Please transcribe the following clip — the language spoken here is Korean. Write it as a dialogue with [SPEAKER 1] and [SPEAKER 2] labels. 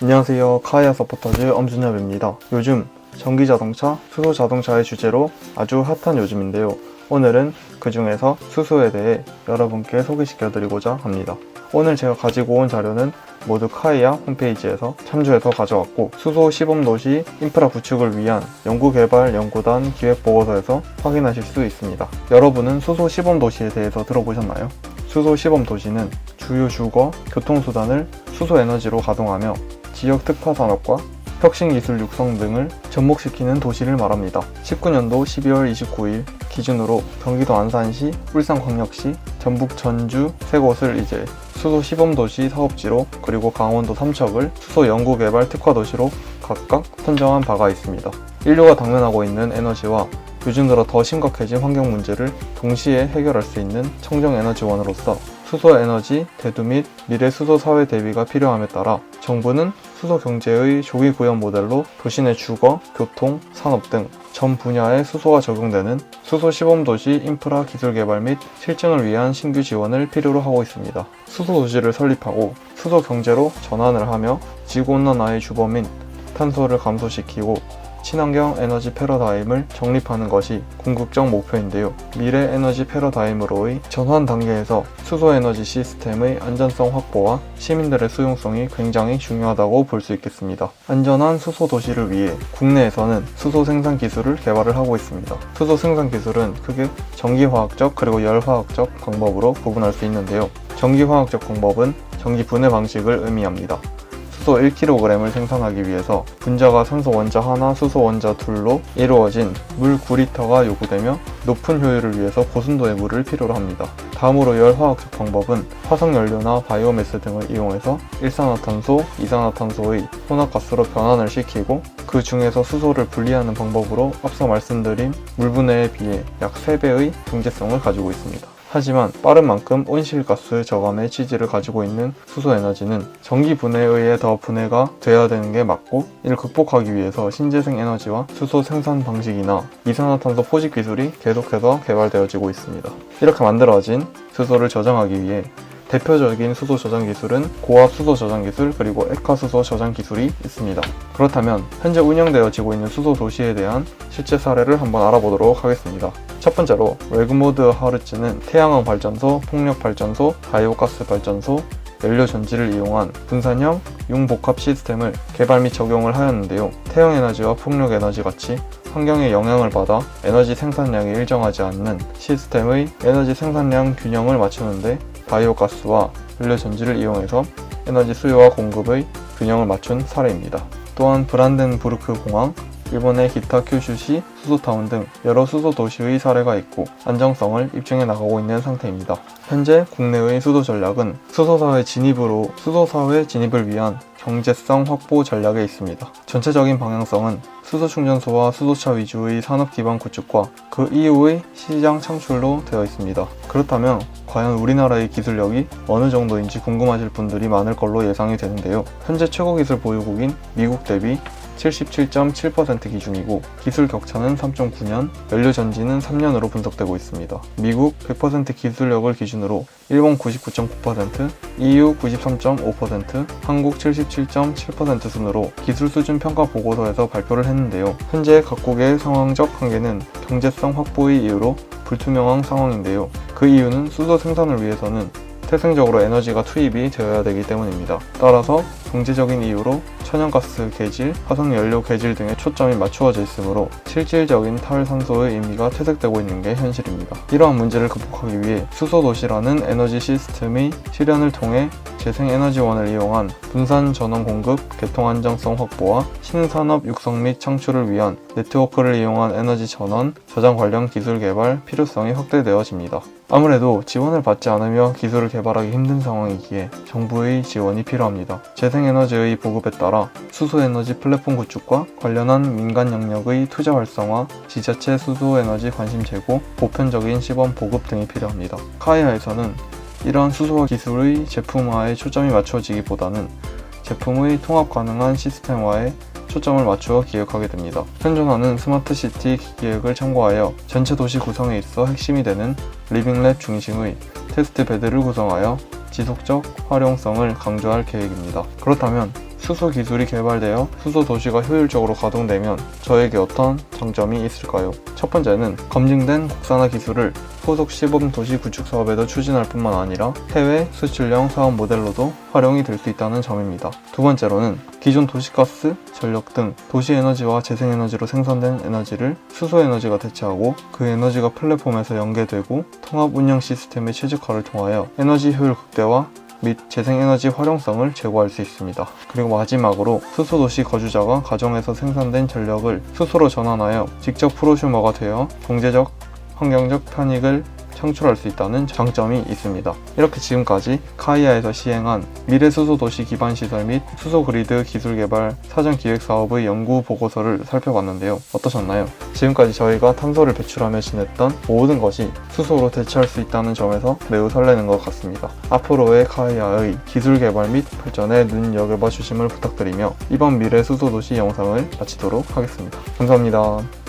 [SPEAKER 1] 안녕하세요. 카이아 서포터즈 엄준엽입니다. 요즘 전기자동차, 수소자동차의 주제로 아주 핫한 요즘인데요. 오늘은 그 중에서 수소에 대해 여러분께 소개시켜드리고자 합니다. 오늘 제가 가지고 온 자료는 모두 카이아 홈페이지에서 참조해서 가져왔고, 수소 시범도시 인프라 구축을 위한 연구개발 연구단 기획보고서에서 확인하실 수 있습니다. 여러분은 수소 시범도시에 대해서 들어보셨나요? 수소 시범도시는 주요 주거, 교통수단을 수소에너지로 가동하며 지역 특화 산업과 혁신기술 육성 등을 접목시키는 도시를 말합니다. 19년도 12월 29일 기준으로 경기도 안산시, 울산광역시, 전북 전주 세 곳을 이제 수소 시범도시 사업지로, 그리고 강원도 삼척을 수소 연구개발 특화도시로 각각 선정한 바가 있습니다. 인류가 당면하고 있는 에너지와 요즘 들어 더 심각해진 환경 문제를 동시에 해결할 수 있는 청정에너지원으로서 수소에너지 대두 및 미래 수소사회 대비가 필요함에 따라 정부는 수소경제의 조기 구현 모델로 도시 내 주거, 교통, 산업 등 전 분야에 수소가 적용되는 수소 시범도시 인프라 기술 개발 및 실증을 위한 신규 지원을 필요로 하고 있습니다. 수소도시를 설립하고 수소경제로 전환을 하며 지구온난화의 주범인 탄소를 감소시키고 친환경 에너지 패러다임을 정립하는 것이 궁극적 목표인데요. 미래 에너지 패러다임으로의 전환 단계에서 수소에너지 시스템의 안전성 확보와 시민들의 수용성이 굉장히 중요하다고 볼 수 있겠습니다. 안전한 수소 도시를 위해 국내에서는 수소 생산 기술을 개발을 하고 있습니다. 수소 생산 기술은 크게 전기화학적 그리고 열화학적 방법으로 구분할 수 있는데요. 전기화학적 방법은 전기 분해 방식을 의미합니다. 수소 1kg을 생산하기 위해서 분자가 산소 원자 하나, 수소 원자 둘로 이루어진 물 9리터가 요구되며 높은 효율을 위해서 고순도의 물을 필요로 합니다. 다음으로 열화학적 방법은 화석연료나 바이오매스 등을 이용해서 일산화탄소, 이산화탄소의 혼합가스로 변환을 시키고 그 중에서 수소를 분리하는 방법으로 앞서 말씀드린 물분해에 비해 약 3배의 경제성을 가지고 있습니다. 하지만 빠른 만큼 온실가스 저감의 취지를 가지고 있는 수소에너지는 전기 분해에 의해 더 분해가 돼야 되는 게 맞고, 이를 극복하기 위해서 신재생 에너지와 수소 생산 방식이나 이산화탄소 포집 기술이 계속해서 개발되어지고 있습니다. 이렇게 만들어진 수소를 저장하기 위해 대표적인 수소 저장 기술은 고압 수소 저장 기술, 그리고 액화 수소 저장 기술이 있습니다. 그렇다면 현재 운영되어지고 있는 수소 도시에 대한 실제 사례를 한번 알아보도록 하겠습니다. 첫 번째로 웨그모드 하르츠는 태양광 발전소, 풍력 발전소, 바이오가스 발전소, 연료 전지를 이용한 분산형 융복합 시스템을 개발 및 적용을 하였는데요. 태양에너지와 풍력에너지 같이 환경에 영향을 받아 에너지 생산량이 일정하지 않는 시스템의 에너지 생산량 균형을 맞추는데 바이오가스와 연료 전지를 이용해서 에너지 수요와 공급의 균형을 맞춘 사례입니다. 또한 브란덴부르크 공항, 일본의 기타 큐슈시, 수소타운 등 여러 수소 도시의 사례가 있고 안정성을 입증해 나가고 있는 상태입니다. 현재 국내의 수소 전략은 수소사회 진입을 위한 경제성 확보 전략에 있습니다. 전체적인 방향성은 수소 충전소와 수소차 위주의 산업 기반 구축과 그 이후의 시장 창출로 되어 있습니다. 그렇다면 과연 우리나라의 기술력이 어느 정도인지 궁금하실 분들이 많을 걸로 예상이 되는데요. 현재 최고 기술 보유국인 미국 대비 77.7% 기준이고, 기술 격차는 3.9년, 연료 전지는 3년으로 분석되고 있습니다. 미국 100% 기술력을 기준으로 일본 99.9%, EU 93.5%, 한국 77.7% 순으로 기술 수준 평가 보고서에서 발표를 했는데요. 현재 각국의 상황적 한계는 경제성 확보의 이유로 불투명한 상황인데요. 그 이유는 수소 생산을 위해서는 태생적으로 에너지가 투입이 되어야 되기 때문입니다. 따라서 경제적인 이유로 천연가스 개질, 화석연료 개질 등에 초점이 맞추어져 있으므로 실질적인 탈산소의 의미가 퇴색되고 있는 게 현실입니다. 이러한 문제를 극복하기 위해 수소도시라는 에너지 시스템의 실현을 통해 재생에너지원을 이용한 분산 전원 공급, 개통 안정성 확보와 신산업 육성 및 창출을 위한 네트워크를 이용한 에너지 전원, 저장 관련 기술 개발 필요성이 확대되어집니다. 아무래도 지원을 받지 않으며 기술을 개발하기 힘든 상황이기에 정부의 지원이 필요합니다. 재생에너지의 보급에 따라 수소에너지 플랫폼 구축과 관련한 민간 영역의 투자 활성화, 지자체 수소에너지 관심 제고, 보편적인 시범 보급 등이 필요합니다. 카이아에서는 이러한 수소화 기술의 제품화에 초점이 맞춰지기보다는 제품의 통합 가능한 시스템화에 초점을 맞추어 기획하게 됩니다. 현존하는 스마트시티 기획을 참고하여 전체 도시 구성에 있어 핵심이 되는 리빙랩 중심의 테스트 베드를 구성하여 지속적 활용성을 강조할 계획입니다. 그렇다면 수소 기술이 개발되어 수소 도시가 효율적으로 가동되면 저에게 어떤 장점이 있을까요? 첫 번째는 검증된 국산화 기술을 소속 시범 도시 구축 사업에도 추진할 뿐만 아니라 해외 수출형 사업 모델로도 활용이 될 수 있다는 점입니다. 두 번째로는 기존 도시가스, 전력 등 도시 에너지와 재생에너지로 생산된 에너지를 수소 에너지가 대체하고 그 에너지가 플랫폼에서 연계되고 통합 운영 시스템의 최적화를 통하여 에너지 효율 극대화 및 재생에너지 활용성을 제고할 수 있습니다. 그리고 마지막으로 수소도시 거주자가 가정에서 생산된 전력을 수소로 전환하여 직접 프로슈머가 되어 경제적, 환경적 편익을 창출할 수 있다는 장점이 있습니다. 이렇게 지금까지 카이아에서 시행한 미래 수소도시 기반 시설 및 수소 그리드 기술 개발 사전 기획 사업의 연구 보고서를 살펴봤는데요. 어떠셨나요? 지금까지 저희가 탄소를 배출하며 지냈던 모든 것이 수소로 대체할 수 있다는 점에서 매우 설레는 것 같습니다. 앞으로의 카이아의 기술 개발 및 발전에 눈여겨봐 주심을 부탁드리며 이번 미래 수소도시 영상을 마치도록 하겠습니다. 감사합니다.